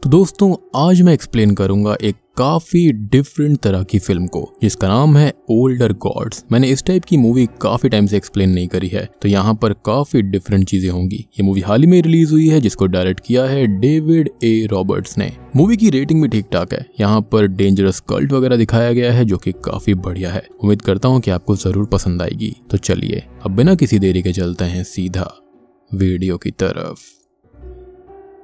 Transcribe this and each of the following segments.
तो दोस्तों आज मैं एक्सप्लेन करूंगा एक काफी डिफरेंट तरह की फिल्म को जिसका नाम है ओल्डर गॉड्स। मैंने इस टाइप की मूवी काफी टाइम से एक्सप्लेन नहीं करी है, तो यहाँ पर काफी डिफरेंट चीजें होंगी। ये मूवी हाल ही में रिलीज हुई है जिसको डायरेक्ट किया है डेविड ए रॉबर्ट्स ने। मूवी की रेटिंग भी ठीक ठाक है। यहाँ पर डेंजरस कल्ट वगैरह दिखाया गया है जो कि काफी बढ़िया है। उम्मीद करता हूँ कि आपको जरूर पसंद आएगी। तो चलिए अब बिना किसी देरी के चलते हैं सीधा वीडियो की तरफ।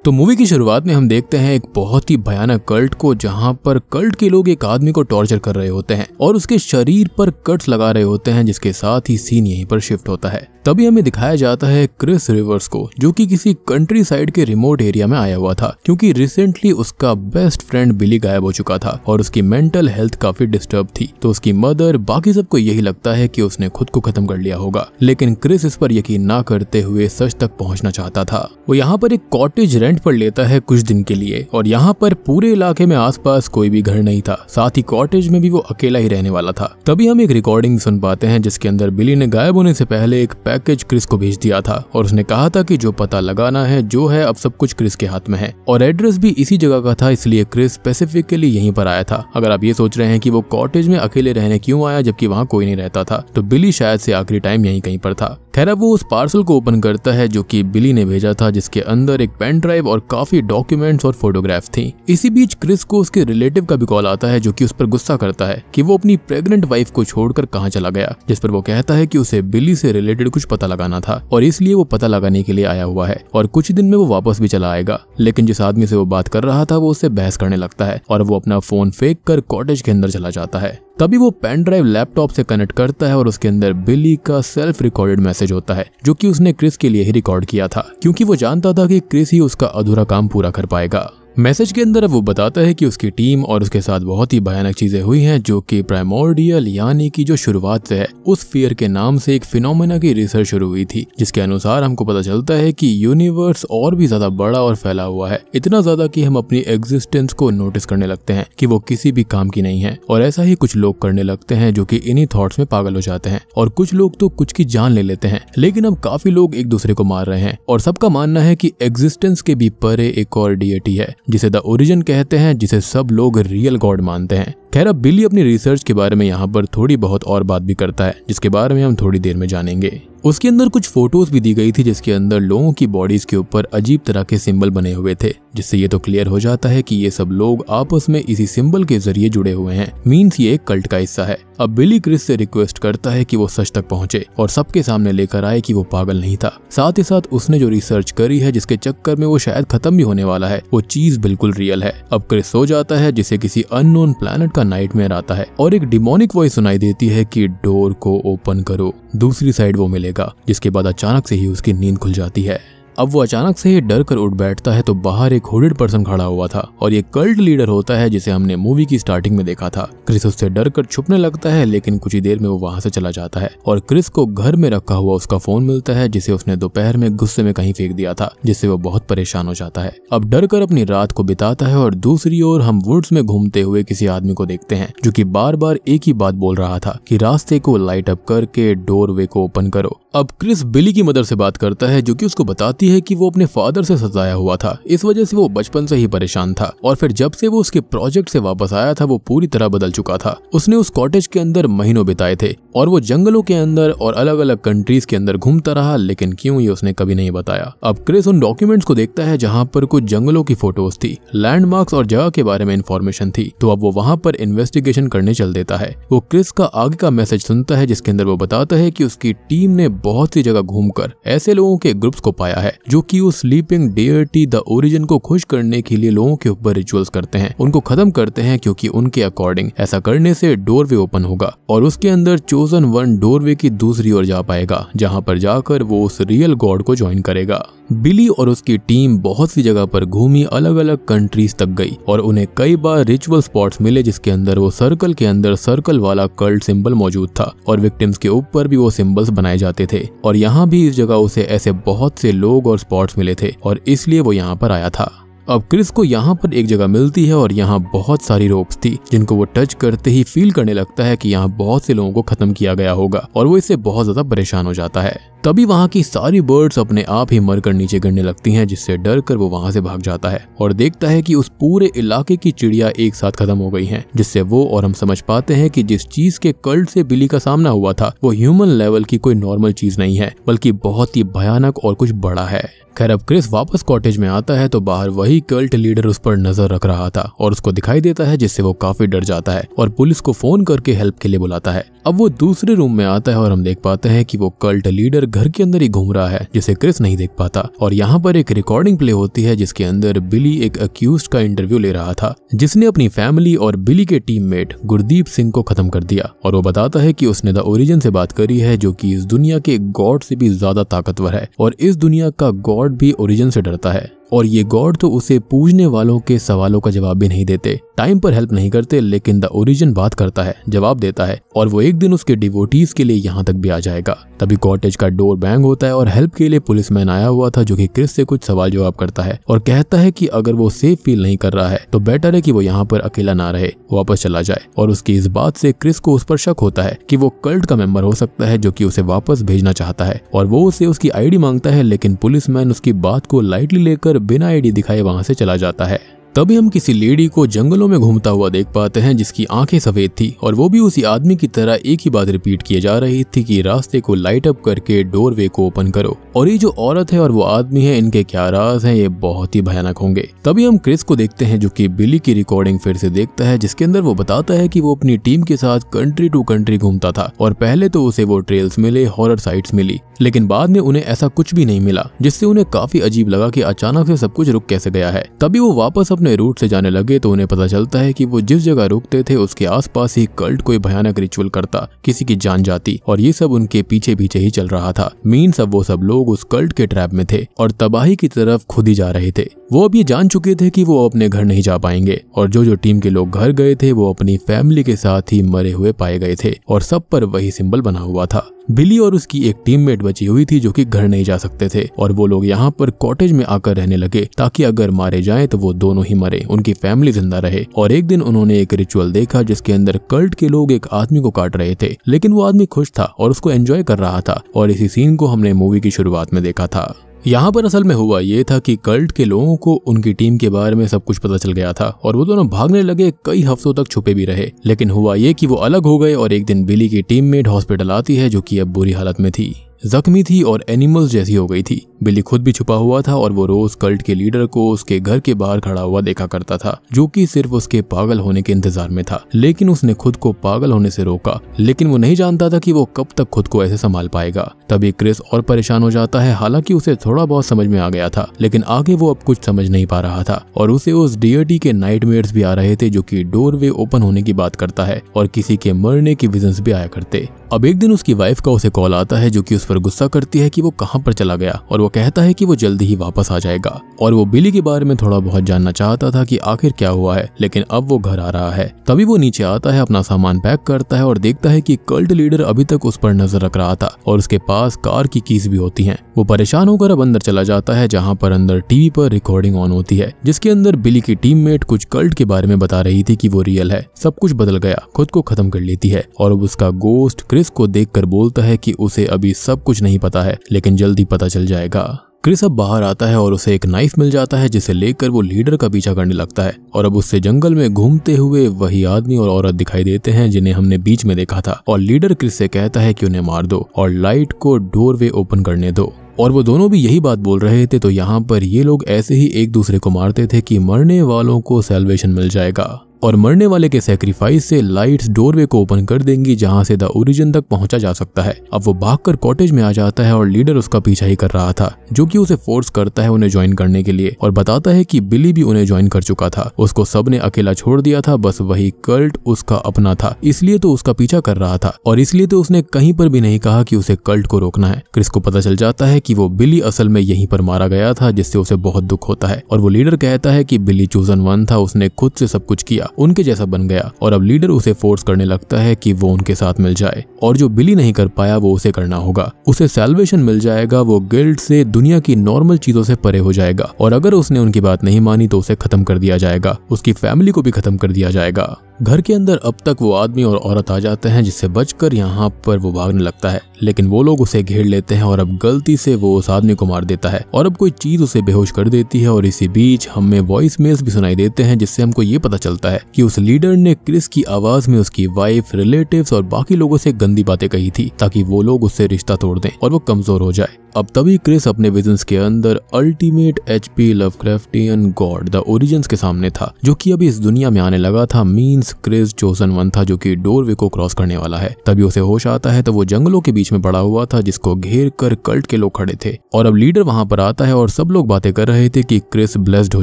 तो मूवी की शुरुआत में हम देखते हैं एक बहुत ही भयानक कल्ट को, जहां पर कल्ट के लोग एक आदमी को टॉर्चर कर रहे होते हैं और उसके शरीर पर कट्स लगा रहे होते हैं, जिसके साथ ही सीन यहीं पर शिफ्ट होता है। तभी हमें दिखाया जाता है क्रिस रिवर्स को, जो कि किसी कंट्री साइड के रिमोट एरिया में आया हुआ था, क्योंकि रिसेंटली उसका बेस्ट फ्रेंड बिली गायब हो चुका था और उसकी मेंटल हेल्थ काफी डिस्टर्ब थी। तो उसकी मदर, बाकी सबको यही लगता है कि उसने खुद को खत्म कर लिया होगा, लेकिन क्रिस इस पर यकीन ना करते हुए सच तक पहुंचना चाहता था। वो यहाँ पर एक कॉटेज रेंट पर लेता है कुछ दिन के लिए, और यहाँ पर पूरे इलाके में आसपास कोई भी घर नहीं था, साथ ही कॉटेज में भी वो अकेला ही रहने वाला था। तभी हम एक रिकॉर्डिंग सुन पाते हैं जिसके अंदर बिली ने गायब होने से पहले एक पैकेज क्रिस को भेज दिया था और उसने कहा था कि जो पता लगाना है जो है अब सब कुछ क्रिस के हाथ में है, और एड्रेस भी इसी जगह का था, इसलिए क्रिस स्पेसिफिकली यहीं पर आया था। अगर आप ये सोच रहे हैं कि वो कॉटेज में अकेले रहने क्यों आया जबकि वहाँ कोई नहीं रहता था, तो बिली शायद से आखिरी टाइम यहीं कहीं पर था। खैर अब वो उस पार्सल को ओपन करता है जो कि बिली ने भेजा था, जिसके अंदर एक पेन ड्राइव और काफी डॉक्यूमेंट्स और फोटोग्राफ थी। इसी बीच क्रिस को उसके रिलेटिव का भी कॉल आता है जो कि उस पर गुस्सा करता है कि वो अपनी प्रेग्नेंट वाइफ को छोड़कर कहाँ चला गया, जिस पर वो कहता है कि उसे बिली से रिलेटेड कुछ पता लगाना था और इसलिए वो पता लगाने के लिए आया हुआ है और कुछ दिन में वो वापस भी चला आएगा। लेकिन जिस आदमी से वो बात कर रहा था वो उससे बहस करने लगता है और वो अपना फोन फेंक कर कॉटेज के अंदर चला जाता है। तभी वो पेन ड्राइव लैपटॉप से कनेक्ट करता है और उसके अंदर बिली का सेल्फ रिकॉर्डेड मैसेज होता है जो कि उसने क्रिस के लिए ही रिकॉर्ड किया था, क्योंकि वो जानता था कि क्रिस ही उसका अधूरा काम पूरा कर पाएगा। मैसेज के अंदर वो बताता है कि उसकी टीम और उसके साथ बहुत ही भयानक चीजें हुई हैं, जो कि प्राइमोर्डियल यानी कि जो शुरुआत से है उस फियर के नाम से एक फिनोमेना की रिसर्च शुरू हुई थी, जिसके अनुसार हमको पता चलता है कि यूनिवर्स और भी ज्यादा बड़ा और फैला हुआ है, इतना ज्यादा कि हम अपनी एग्जिस्टेंस को नोटिस करने लगते हैं कि वो किसी भी काम की नहीं है। और ऐसा ही कुछ लोग करने लगते हैं जो कि इन्हीं थॉट्स में पागल हो जाते हैं, और कुछ लोग तो कुछ की जान ले लेते हैं। लेकिन अब काफी लोग एक दूसरे को मार रहे हैं और सबका मानना है कि एग्जिस्टेंस के भी परे एक और डिएटी है जिसे द ओरिजिन कहते हैं, जिसे सब लोग रियल गॉड मानते हैं। खैर अब बिली अपनी रिसर्च के बारे में यहाँ पर थोड़ी बहुत और बात भी करता है, जिसके बारे में हम थोड़ी देर में जानेंगे। उसके अंदर कुछ फोटोज भी दी गई थी जिसके अंदर लोगों की बॉडीज के ऊपर अजीब तरह के सिंबल बने हुए थे, जिससे ये तो क्लियर हो जाता है कि ये सब लोग आपस में इसी सिंबल के जरिए जुड़े हुए हैं, मींस ये एक कल्ट का हिस्सा है। अब बिली क्रिस से रिक्वेस्ट करता है कि वो सच तक पहुंचे और सबके सामने लेकर आए कि वो पागल नहीं था। साथ ही साथ उसने जो रिसर्च करी है जिसके चक्कर में वो शायद खत्म भी होने वाला है, वो चीज बिल्कुल रियल है। अब क्रिस सो जाता है जिसे किसी अननोन प्लैनेट का नाइटमेयर आता है और एक डिमोनिक वॉइस सुनाई देती है कि डोर को ओपन करो, दूसरी साइड वो मिलेगा, जिसके बाद अचानक से ही उसकी नींद खुल जाती है। अब वो अचानक से ही डर कर उठ बैठता है तो बाहर एक हुडेड पर्सन खड़ा हुआ था और ये कल्ट लीडर होता है जिसे हमने मूवी की स्टार्टिंग में देखा था। क्रिस उससे डर कर छुपने लगता है, लेकिन कुछ ही देर में वो वहां से चला जाता है और क्रिस को घर में रखा हुआ उसका फोन मिलता है जिसे उसने दोपहर में गुस्से में कहीं फेंक दिया था, जिससे वो बहुत परेशान हो जाता है। अब डर कर अपनी रात को बिताता है और दूसरी ओर हम वुड्स में घूमते हुए किसी आदमी को देखते हैं जो कि बार बार एक ही बात बोल रहा था कि रास्ते को लाइट अप करके डोरवे को ओपन करो। अब क्रिस बिली की मदर से बात करता है जो कि उसको बताती है कि वो अपने फादर से सताया हुआ था, इस वजह से वो बचपन से ही परेशान था और फिर जब से वो उसके प्रोजेक्ट से वापस आया था वो पूरी तरह बदल चुका था। उसने उस कॉटेज के अंदर महीनों बिताए थे और वो जंगलों के अंदर और अलग अलग कंट्रीज के अंदर घूमता रहा, लेकिन क्यों ये उसने कभी नहीं बताया। अब क्रिस उन डॉक्यूमेंट्स को देखता है जहाँ पर कुछ जंगलों की फोटोज थी, लैंडमार्क्स और जगह के बारे में इंफॉर्मेशन थी, तो अब वो वहाँ पर इन्वेस्टिगेशन करने चल देता है। वो क्रिस का आगे का मैसेज सुनता है जिसके अंदर वो बताता है कि उसकी टीम ने बहुत सी जगह घूमकर ऐसे लोगों के ग्रुप्स को पाया है जो कि उस स्लीपिंग डिएटी द ओरिजिन को खुश करने के लिए लोगों के ऊपर रिचुअल्स करते हैं, उनको खत्म करते हैं, क्योंकि उनके अकॉर्डिंग ऐसा करने से डोरवे ओपन होगा और उसके अंदर चोजन वन डोरवे की दूसरी ओर जा पाएगा, जहां पर जाकर वो उस रियल गॉड को ज्वाइन करेगा। बिली और उसकी टीम बहुत सी जगह पर घूमी, अलग अलग कंट्रीज तक गई और उन्हें कई बार रिचुअल स्पॉट्स मिले जिसके अंदर वो सर्कल के अंदर सर्कल वाला कल्ट सिंबल मौजूद था और विक्टिम्स के ऊपर भी वो सिंबल्स बनाए जाते थे। और यहाँ भी इस जगह उसे ऐसे बहुत से लोग और स्पॉट्स मिले थे और इसलिए वो यहाँ पर आया था। अब क्रिस को यहाँ पर एक जगह मिलती है और यहाँ बहुत सारी रोप्स थी जिनको वो टच करते ही फील करने लगता है कि यहाँ बहुत से लोगों को खत्म किया गया होगा और वो इससे बहुत ज्यादा परेशान हो जाता है। तभी वहाँ की सारी बर्ड्स अपने आप ही मरकर नीचे गिरने लगती हैं, जिससे डर कर वो वहाँ से भाग जाता है और देखता है कि उस पूरे इलाके की चिड़िया एक साथ खत्म हो गई हैं, जिससे वो और हम समझ पाते हैं कि जिस चीज के कल्ट से बिली का सामना हुआ था वो ह्यूमन लेवल की कोई नॉर्मल चीज नहीं है, बल्कि बहुत ही भयानक और कुछ बड़ा है। खैर अब क्रिस वापस कॉटेज में आता है तो बाहर वही कल्ट लीडर उस पर नजर रख रहा था और उसको दिखाई देता है, जिससे वो काफी डर जाता है और पुलिस को फोन करके हेल्प के लिए बुलाता है। अब वो दूसरे रूम में आता है और हम देख पाते हैं कि वो कल्ट लीडर घर के अंदर ही घूम रहा है, जिसे क्रिस नहीं देख पाता। और यहाँ पर एक रिकॉर्डिंग प्ले होती है जिसके अंदर बिली एक अक्यूज्ड का इंटरव्यू ले रहा था, जिसने अपनी फैमिली और बिली के टीममेट गुरदीप सिंह को खत्म कर दिया। और वो बताता है कि उसने द ओरिजिन से बात करी है, जो कि इस दुनिया के गॉड से भी ज्यादा ताकतवर है और इस दुनिया का गॉड भी ओरिजिन से डरता है। और ये गॉड तो उसे पूछने वालों के सवालों का जवाब भी नहीं देते, टाइम पर हेल्प नहीं करते, लेकिन द ओरिजिन बात करता है, जवाब देता है और वो एक दिन उसके डिवोटीज के लिए यहाँ तक भी आ जाएगा। तभी कॉटेज का डोर बैंग होता है और हेल्प के लिए पुलिसमैन आया हुआ था, जो कि क्रिस से कुछ सवाल जवाब करता है और कहता है कि अगर वो सेफ फील नहीं कर रहा है तो बेटर है कि वो यहाँ पर अकेला ना रहे, वापस चला जाए। और उसकी इस बात से क्रिस को उस पर शक होता है कि वो कल्ट का मेंबर हो सकता है, जो कि उसे वापस भेजना चाहता है और वो उसे उसकी आईडी मांगता है, लेकिन पुलिसमैन उसकी बात को लाइटली लेकर बिना आईडी दिखाए वहां से चला जाता है। तभी हम किसी लेडी को जंगलों में घूमता हुआ देख पाते हैं, जिसकी आंखें सफेद थी और वो भी उसी आदमी की तरह एक ही बात रिपीट किए जा रही थी कि रास्ते को लाइट अप करके डोरवे को ओपन करो। और ये जो औरत है और वो आदमी है, इनके क्या राज हैं, ये बहुत ही भयानक होंगे। तभी हम क्रिस को देखते हैं, जो कि बिली की रिकॉर्डिंग फिर से देखता है, जिसके अंदर वो बताता है कि वो अपनी टीम के साथ कंट्री टू कंट्री घूमता था और पहले तो उसे वो ट्रेल्स मिले, हॉरर साइट्स मिली, लेकिन बाद में उन्हें ऐसा कुछ भी नहीं मिला, जिससे उन्हें काफी अजीब लगा कि अचानक से सब कुछ रुक कैसे गया है। तभी वो वापस अपने रूट से जाने लगे तो उन्हें पता चलता है कि वो जिस जगह रुकते थे उसके आसपास ही कल्ट कोई भयानक रिचुअल करता, किसी की जान जाती और ये सब उनके पीछे पीछे ही चल रहा था। मीन्स अब वो सब लोग उस कल्ट के ट्रैप में थे और तबाही की तरफ खुद ही जा रहे थे। वो अब ये जान चुके थे कि वो अपने घर नहीं जा पाएंगे और जो टीम के लोग घर गए थे वो अपनी फैमिली के साथ ही मरे हुए पाए गए थे और सब पर वही सिंबल बना हुआ था। बिली और उसकी एक टीममेट बची हुई थी, जो कि घर नहीं जा सकते थे और वो लोग यहाँ पर कॉटेज में आकर रहने लगे, ताकि अगर मारे जाएं तो वो दोनों ही मरे, उनकी फैमिली जिंदा रहे। और एक दिन उन्होंने एक रिचुअल देखा जिसके अंदर कल्ट के लोग एक आदमी को काट रहे थे, लेकिन वो आदमी खुश था और उसको एंजॉय कर रहा था और इसी सीन को हमने मूवी की शुरुआत में देखा था। यहाँ पर असल में हुआ ये था कि कल्ट के लोगों को उनकी टीम के बारे में सब कुछ पता चल गया था और वो दोनों भागने लगे, कई हफ्तों तक छुपे भी रहे। लेकिन हुआ ये कि वो अलग हो गए और एक दिन बिली की टीममेट हॉस्पिटल आती है, जो कि अब बुरी हालत में थी, जख्मी थी और एनिमल्स जैसी हो गई थी। बिली खुद भी छुपा हुआ था और वो रोज कल्ट के लीडर को उसके घर के बाहर खड़ा हुआ देखा करता था, जो कि सिर्फ उसके पागल होने के इंतजार में था। लेकिन उसने खुद को पागल होने से रोका, लेकिन वो नहीं जानता था कि वो कब तक खुद को ऐसे संभाल पाएगा। तभी क्रिस और परेशान हो जाता है, हालांकि उसे थोड़ा बहुत समझ में आ गया था, लेकिन आगे वो अब कुछ समझ नहीं पा रहा था और उसे उस डियटी के नाइटमेयर्स भी आ रहे थे, जो कि डोरवे ओपन होने की बात करता है और किसी के मरने की विजन्स भी आया करते। अब एक दिन उसकी वाइफ का उसे कॉल आता है, जो कि उस पर गुस्सा करती है कि वो कहाँ पर चला गया और वो कहता है कि वो जल्दी ही वापस आ जाएगा। और वो बिली के बारे में थोड़ा बहुत जानना चाहता था कि आखिर क्या हुआ है, लेकिन अब वो घर आ रहा है। तभी वो नीचे आता है, अपना सामान पैक करता है और देखता है कि कल्ट लीडर अभी तक उस पर नजर रख रहा था और उसके पास कार की कीज भी होती हैं। वो परेशान होकर अब अंदर चला जाता है, जहाँ पर अंदर टीवी पर रिकॉर्डिंग ऑन होती है, जिसके अंदर बिली की टीममेट कुछ कल्ट के बारे में बता रही थी कि वो रियल है, सब कुछ बदल गया, खुद को खत्म कर लेती है। और अब उसका गोस्ट क्रिस को देखकर बोलता है कि उसे अभी सब कुछ नहीं पता है, लेकिन जल्दी पता चल जाएगा। क्रिस अब बाहर आता है और उसे एक नाइफ मिल जाता है, जिसे लेकर वो लीडर का पीछा करने लगता है और अब उससे जंगल में घूमते हुए वही आदमी और औरत दिखाई देते हैं जिन्हें हमने बीच में देखा था। और लीडर क्रिस से कहता है कि उन्हें मार दो और लाइट को डोरवे ओपन करने दो। और वो दोनों भी यही बात बोल रहे थे। तो यहाँ पर ये लोग ऐसे ही एक दूसरे को मारते थे कि मरने वालों को सैल्वेशन मिल जाएगा और मरने वाले के सैक्रिफाइस से लाइट्स डोरवे को ओपन कर देंगी, जहां से द ओरिजिन तक पहुंचा जा सकता है। अब वो भागकर कॉटेज में आ जाता है और लीडर उसका पीछा ही कर रहा था, जो कि उसे फोर्स करता है उन्हें ज्वाइन करने के लिए और बताता है कि बिली भी उन्हें ज्वाइन कर चुका था, उसको सबने अकेला छोड़ दिया था, बस वही कल्ट उसका अपना था, इसलिए तो उसका पीछा कर रहा था और इसलिए तो उसने कहीं पर भी नहीं कहा कि उसे कल्ट को रोकना है। क्रिस को पता चल जाता है कि वो बिली असल में यहीं पर मारा गया था, जिससे उसे बहुत दुख होता है और वो लीडर कहता है कि बिली चूजन वन था, उसने खुद से सब कुछ किया, उनके जैसा बन गया और अब लीडर उसे फोर्स करने लगता है कि वो उनके साथ मिल जाए और जो बिली नहीं कर पाया वो उसे करना होगा। उसे सैल्वेशन मिल जाएगा, वो गिल्ट से दुनिया की नॉर्मल चीजों से परे हो जाएगा और अगर उसने उनकी बात नहीं मानी तो उसे खत्म कर दिया जाएगा, उसकी फैमिली को भी खत्म कर दिया जाएगा। घर के अंदर अब तक वो आदमी और औरत आ जाते हैं, जिससे बचकर यहाँ पर वो भागने लगता है, लेकिन वो लोग उसे घेर लेते हैं और अब गलती से वो उस आदमी को मार देता है और अब कोई चीज उसे बेहोश कर देती है। और इसी बीच हमें वॉइस मेल्स भी सुनाई देते हैं जिससे हमको ये पता चलता है कि उस लीडर ने क्रिस की आवाज में उसकी वाइफ, रिलेटिव्स और बाकी लोगों से गंदी बातें कही थी ताकि वो लोग उससे रिश्ता तोड़ दें और वो कमजोर हो जाए। अब तभी क्रिस अपने विजन्स के अंदर ultimate HP Lovecraftian God the origins के सामने था, जो कि अभी इस दुनिया में आने लगा था। मींस क्रिस चोजन वन था जो कि डोरवे को क्रॉस करने वाला है। तभी उसे होश आता है तो वो जंगलों के बीच में पड़ा हुआ था जिसको घेर कर कल्ट के लोग खड़े थे और अब लीडर वहां पर आता है और सब लोग बातें कर रहे थे कि क्रिस ब्लेस्ड हो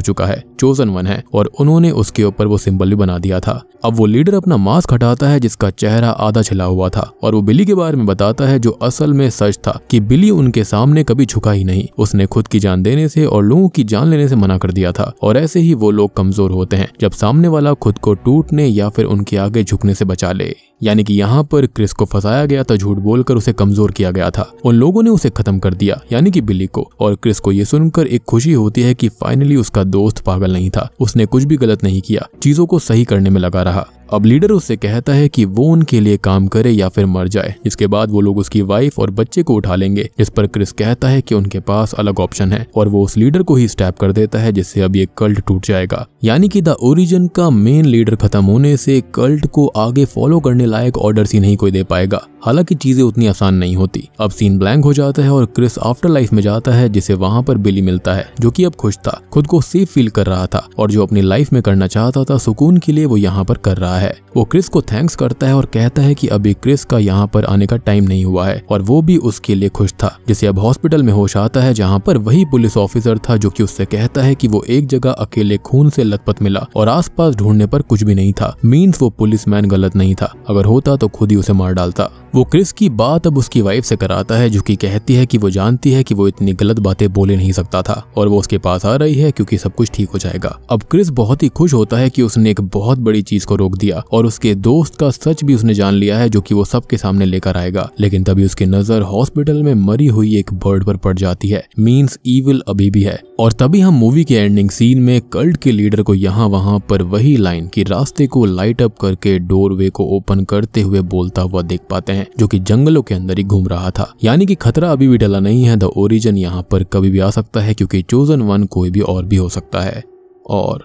चुका है, चोजन वन है और उन्होंने उसके ऊपर वो सिंबल भी बना दिया था। अब वो लीडर अपना मास्क हटाता है जिसका चेहरा आधा छिला हुआ था और वो बिली के बारे में बताता है जो असल में सच था कि बिली उनके सामने कभी झुका ही नहीं। उसने खुद की जान देने से और लोगों की जान लेने से मना कर दिया था और ऐसे ही वो लोग कमजोर होते हैं जब सामने वाला खुद को टूटने या फिर उनके आगे झुकने से बचा ले। यानी कि यहाँ पर क्रिस को फंसाया गया था, झूठ बोलकर उसे कमजोर किया गया था। उन लोगों ने उसे खत्म कर दिया यानी कि बिली को। और क्रिस को ये सुनकर एक खुशी होती है कि फाइनली उसका दोस्त पागल नहीं था, उसने कुछ भी गलत नहीं किया, चीजों को सही करने में लगा रहा। अब लीडर उससे कहता है कि वो उनके लिए काम करे या फिर मर जाए, जिसके बाद वो लोग उसकी वाइफ और बच्चे को उठा लेंगे। जिस पर क्रिस कहता है कि उनके पास अलग ऑप्शन है और वो उस लीडर को ही स्टैप कर देता है जिससे अब ये कल्ट टूट जाएगा। यानी कि द ओरिजिन का मेन लीडर खत्म होने से कल्ट को आगे फॉलो करने लायक ऑर्डर्स ही नहीं कोई दे पाएगा। हालांकि चीजें उतनी आसान नहीं होती। अब सीन ब्लैंक हो जाता है और क्रिस आफ्टर लाइफ में जाता है जिसे वहां पर बिली मिलता है जो कि अब खुश था, खुद को सेफ फील कर रहा था और जो अपनी लाइफ में करना चाहता था सुकून के लिए वो यहाँ पर कर रहा है। वो क्रिस को थैंक्स करता है और कहता है कि अभी क्रिस का यहाँ पर आने का टाइम नहीं हुआ है और वो भी उसके लिए खुश था। जिसे अब हॉस्पिटल में होश आता है जहाँ पर वही पुलिस ऑफिसर था जो कि उससे कहता है कि वो एक जगह अकेले खून से लथपथ मिला और आसपास ढूंढने पर कुछ भी नहीं था। मीन्स वो पुलिसमैन गलत नहीं था, अगर होता तो खुद ही उसे मार डालता। वो क्रिस की बात अब उसकी वाइफ से कराता है जो कि कहती है कि वो जानती है कि वो इतनी गलत बातें बोले नहीं सकता था और वो उसके पास आ रही है क्योंकि सब कुछ ठीक हो जाएगा। अब क्रिस बहुत ही खुश होता है कि उसने एक बहुत बड़ी चीज को रोक दिया और उसके दोस्त का सच भी उसने जान लिया है जो कि वो सबके सामने लेकर आएगा। लेकिन तभी उसकी नजर हॉस्पिटल में मरी हुई एक बर्ड पर पड़ जाती है। मींस ईविल अभी भी है। और तभी हम मूवी के एंडिंग सीन में कल्ट के लीडर को यहाँ वहां पर वही लाइन कि रास्ते को लाइट अप करके डोरवे को ओपन करते हुए बोलता हुआ देख पाते हैं जो कि जंगलों के अंदर ही घूम रहा था। यानी कि खतरा अभी भी टला नहीं है। द ओरिजिन यहाँ पर कभी भी आ सकता है क्योंकि चोजन वन कोई भी और भी हो सकता है। और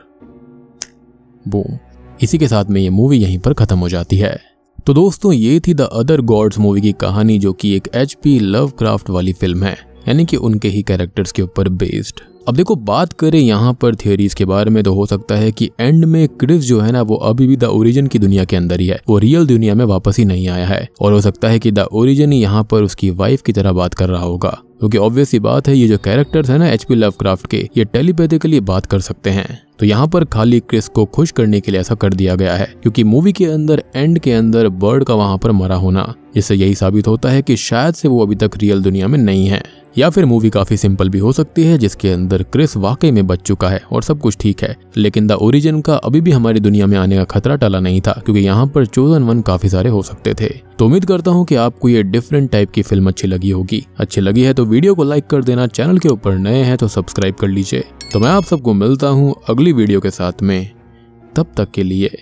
बूम, इसी के साथ में ये मूवी यहीं पर खत्म हो जाती है। तो दोस्तों ये थी द अदर गॉड्स मूवी की कहानी जो कि एक HP लवक्राफ्ट वाली फिल्म है, यानी कि उनके ही कैरेक्टर्स के ऊपर बेस्ड। अब देखो बात करें यहाँ पर थियरीज के बारे में तो हो सकता है कि एंड में क्रिस जो है ना वो अभी भी द ओरिजिन की दुनिया के अंदर ही है, वो रियल दुनिया में वापस ही नहीं आया है। और हो सकता है कि द ओरिजिन ही यहाँ पर उसकी वाइफ की तरह बात कर रहा होगा क्योंकि ऑब्वियस सी बात है ये जो कैरेक्टर्स है ना HP लवक्राफ्ट के, ये टेलीपैथिकली बात कर सकते हैं। तो यहाँ पर खाली क्रिस को खुश करने के लिए ऐसा कर दिया गया है क्योंकि मूवी के अंदर एंड के अंदर बर्ड का वहां पर मरा होना, जिससे यही साबित होता है कि शायद से वो अभी तक रियल दुनिया में नहीं है। या फिर मूवी काफी सिंपल भी हो सकती है जिसके अंदर क्रिस वाकई में बच चुका है और सब कुछ ठीक है, लेकिन द ओरिजिन का अभी भी हमारी दुनिया में आने का खतरा टला नहीं था क्योंकि यहाँ पर चोजन वन काफी सारे हो सकते थे। तो उम्मीद करता हूँ कि आपको ये डिफरेंट टाइप की फिल्म अच्छी लगी होगी। अच्छी लगी है तो वीडियो को लाइक कर देना, चैनल के ऊपर नए हैं तो सब्सक्राइब कर लीजिए। तो मैं आप सबको मिलता हूँ अगली वीडियो के साथ में, तब तक के लिए